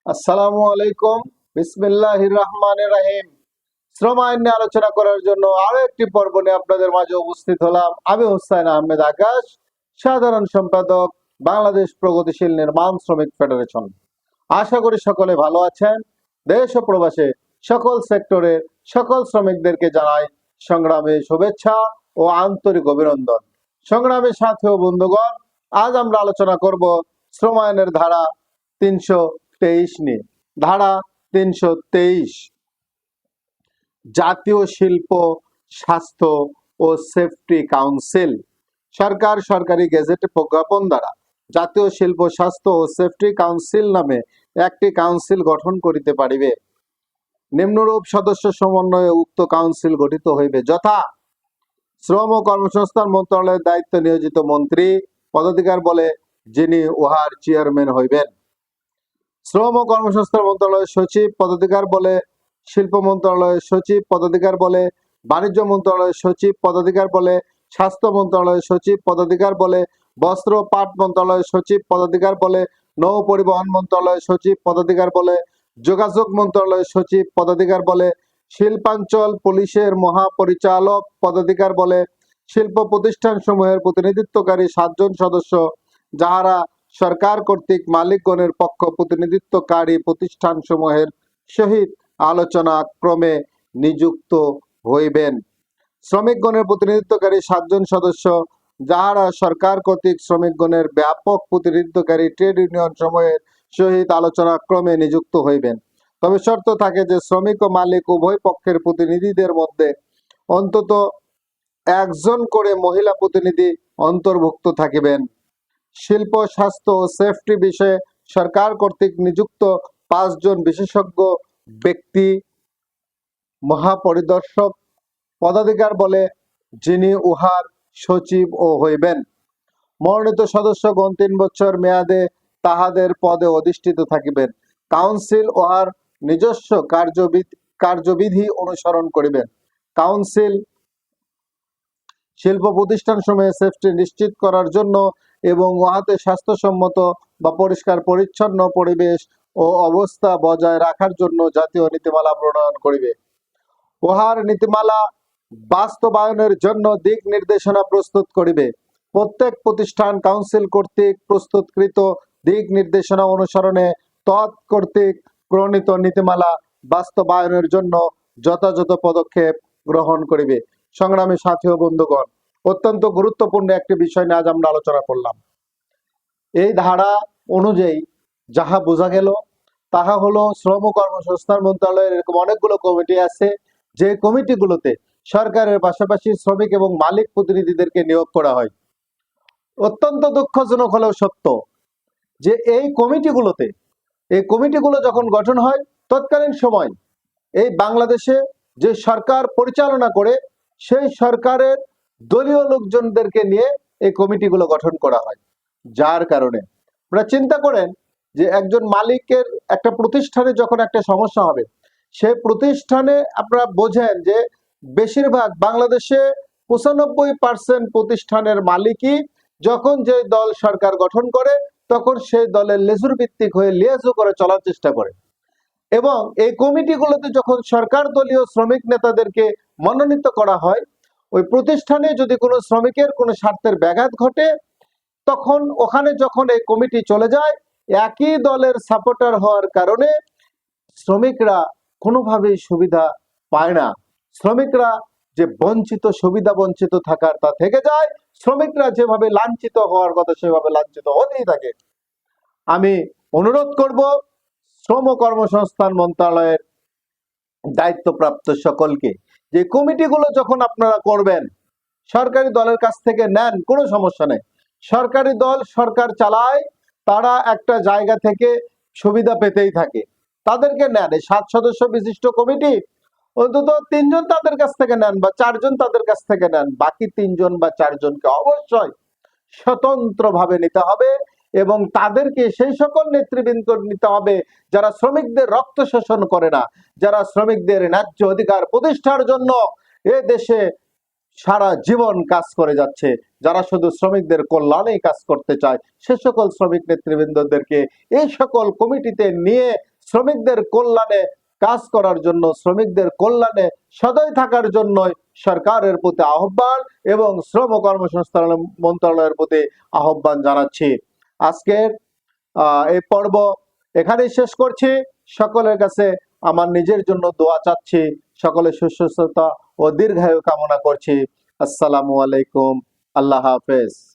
আসসালামু আলাইকুম। বিসমিল্লাহির রহমানির রহিম। শ্রম আইন নিয়ে আলোচনা করার জন্য আরো একটি পর্ব নিয়ে আপনাদের মাঝে উপস্থিত হলাম। আমি হুসাইন আহমেদ আকাশ, সাধারণ সম্পাদক, বাংলাদেশ প্রগতিশীল নির্মাণ শ্রমিক ফেডারেশন। আশা করি সকলে ভালো আছেন। দেশ ও প্রবাসে সকল সেক্টরের সকল শ্রমিকদেরকে জানাই সংগ্রামী শুভেচ্ছা ও আন্তরিক অভিনন্দন। সংগ্রামী সাথী ও বন্ধুগণ, আজ আমরা আলোচনা করব শ্রম আইনের ধারা ৩২৩ নিয়ে। ধারা ৩২৩, জাতীয় শিল্প স্বাস্থ্য ও সেফটি কাউন্সিল। সরকার সরকারি গেজেটে প্রজ্ঞাপন দ্বারা জাতীয় শিল্প স্বাস্থ্য ও সেফটি কাউন্সিল নামে একটি কাউন্সিল গঠন করিতে পারিবে। নিম্নরূপ সদস্য সমন্বয়ে উক্ত কাউন্সিল গঠিত হইবে, যথা শ্রম ও কর্মসংস্থান মন্ত্রণালয়ের দায়িত্ব নিয়োজিত মন্ত্রী পদাধিকার বলে যিনি উহার চেয়ারম্যান হইবেন। শ্রম ও কর্মসংস্থান মন্ত্রণালয়ের সচিব পদাধিকার বলে শিল্প মন্ত্রণালয়ের সচিব পদাধিকার বলে বাণিজ্য মন্ত্রণালয়ের সচিব পদাধিকার বলে স্বাস্থ্য মন্ত্রণালয়ের সচিব পদাধিকার বলে বস্ত্র পাট মন্ত্রণালয়ের সচিব পদাধিকার বলে নৌ পরিবহন মন্ত্রণালয়ের সচিব পদাধিকার বলে যোগাযোগ মন্ত্রণালয়ের সচিব পদাধিকার বলে শিল্পাঞ্চল পুলিশের মহাপরিচালক পদাধিকার বলে শিল্প প্রতিষ্ঠান সমূহের প্রতিনিধিত্বকারী 7 জন সদস্য, যাহারা সরকার কর্তৃক মালিকগণের পক্ষ প্রতিনিধিত্বকারী প্রতিষ্ঠান সমূহের সহিত আলোচনা ক্রমে নিযুক্ত হইবেন। শ্রমিকগণের প্রতিনিধিত্বকারী 7 জন সদস্য, যাহারা সরকার কর্তৃক শ্রমিকগণের ব্যাপক প্রতিনিধিত্বকারী ট্রেড ইউনিয়ন সমূহের সহিত আলোচনা ক্রমে নিযুক্ত হইবেন। তবে শর্ত থাকে যে শ্রমিক ও মালিক উভয় পক্ষের প্রতিনিধিদের মধ্যে অন্তত একজন করে মহিলা প্রতিনিধি অন্তর্ভুক্ত থাকিবেন। শিল্প স্বাস্থ্য ও সেফটি বিষয়ে সরকার কর্তৃক নিযুক্ত 5 জন বিশেষজ্ঞ ব্যক্তি মহাপরিদর্শক পদাধিকার বলে যিনি উহার সচিব ও হইবেন। মনোনীত সদস্যগণ 3 বছর মেয়াদে তাহাদের পদে অধিষ্ঠিত থাকিবেন। কাউন্সিল উহার নিজস্ব কার্যবিধি অনুসরণ করিবেন। কাউন্সিল শিল্প প্রতিষ্ঠান সমূহে সেফটি নিশ্চিত করার জন্য এবং উহাতে স্বাস্থ্যসম্মত বা পরিষ্কার পরিচ্ছন্ন পরিবেশ ও অবস্থা বজায় রাখার জন্য জাতীয় নীতিমালা প্রণয়ন করিবে। উহার নীতিমালা বাস্তবায়নের জন্য দিক নির্দেশনা প্রস্তুত করিবে। প্রত্যেক প্রতিষ্ঠান কাউন্সিল কর্তৃক প্রস্তুতকৃত দিক নির্দেশনা অনুসরণে তৎকর্তৃক প্রণীত নীতিমালা বাস্তবায়নের জন্য যথাযথ পদক্ষেপ গ্রহণ করিবে। সংগ্রামী সাথী ও বন্ধুগণ, অত্যন্ত গুরুত্বপূর্ণ একটি বিষয় নিয়ে আজ আমরা আলোচনা করলাম। এই ধারা অনুযায়ী যাহা বোঝা গেল তাহা হলো, শ্রম ও কর্মসংস্থান মন্ত্রণালয়ের এরকম অনেকগুলো কমিটি আছে, যে কমিটিগুলোতে সরকারের পাশাপাশি শ্রমিক এবং মালিক প্রতিনিধিদেরকে নিয়োগ করা হয়। অত্যন্ত দুঃখজনক হলেও সত্য যে এই কমিটিগুলো যখন গঠন হয়, তৎকালীন সময় এই বাংলাদেশে যে সরকার পরিচালনা করে সেই সরকারের দলীয় লোকজনদেরকে নিয়ে এই কমিটিগুলো গঠন করা হয়। যার কারণে আপনারা চিন্তা করেন যে একজন মালিকের একটা প্রতিষ্ঠানে যখন একটা সমস্যা হবে, সেই প্রতিষ্ঠানে আপনারা বোঝেন যে বেশিরভাগ বাংলাদেশে 95% প্রতিষ্ঠানের মালিকই যখন যে দল সরকার গঠন করে তখন সেই দলের লেজুর ভিত্তিক হয়ে লিয়াজু করে চলার চেষ্টা করে। এবং এই কমিটিগুলোতে যখন সরকার দলীয় শ্রমিক নেতাদেরকে মনোনীত করা হয়, ওই প্রতিষ্ঠানে যদি কোনো শ্রমিকের কোনো স্বার্থের ব্যাঘাত ঘটে, তখন ওখানে যখন এই কমিটি চলে যায়, একই দলের সাপোর্টার হওয়ার কারণে শ্রমিকরা কোনোভাবেই সুবিধা পায় না। শ্রমিকরা যে সুবিধা বঞ্চিত থাকার তা থেকে যায়। শ্রমিকরা যেভাবে লাঞ্ছিত হওয়ার কথা সেভাবে লাঞ্ছিত হতেই থাকে। আমি অনুরোধ করব শ্রম ও কর্মসংস্থান মন্ত্রণালয়ের দায়িত্বপ্রাপ্ত সকলকে, যে কমিটিগুলো যখন আপনারা করবেন, সরকারি দলের কাছ থেকে নেন, কোনো সমস্যা নেই। সরকারি দল সরকার চালায়, তারা একটা জায়গা থেকে সুবিধা পেতেই থাকে, তাদেরকে নেন। এই 7 সদস্য বিশিষ্ট কমিটি অন্তত 3 জন তাদের কাছ থেকে নেন বা 4 জন তাদের কাছ থেকে নেন। বাকি 3 জন বা 4 জনকে অবশ্যই স্বতন্ত্রভাবে নিতে হবে এবং তাদেরকে সেই সকল নেতৃবৃন্দ নিতে হবে যারা শ্রমিকদের রক্ত শোষণ করে না, যারা শ্রমিকদের ন্যায্য অধিকার প্রতিষ্ঠার জন্য এ দেশে সারা জীবন কাজ করে যাচ্ছে, যারা শুধু শ্রমিকদের কল্যাণেই কাজ করতে চায়, সে সকল শ্রমিক নেতৃবৃন্দদেরকে এই সকল কমিটিতে নিয়ে শ্রমিকদের কল্যাণে কাজ করার জন্য, শ্রমিকদের কল্যাণে সদয় থাকার জন্যই সরকারের প্রতি আহ্বান এবং শ্রম কর্মসংস্থান মন্ত্রণালয়ের প্রতি আহ্বান জানাচ্ছি। আজকের এই পর্ব এখানেই শেষ করছি। সকলের কাছে আমার নিজের জন্য দোয়া চাচ্ছি, সকলের সুস্থতা ও দীর্ঘায়ু কামনা করছি। আসসালামু আলাইকুম, আল্লাহ হাফেজ।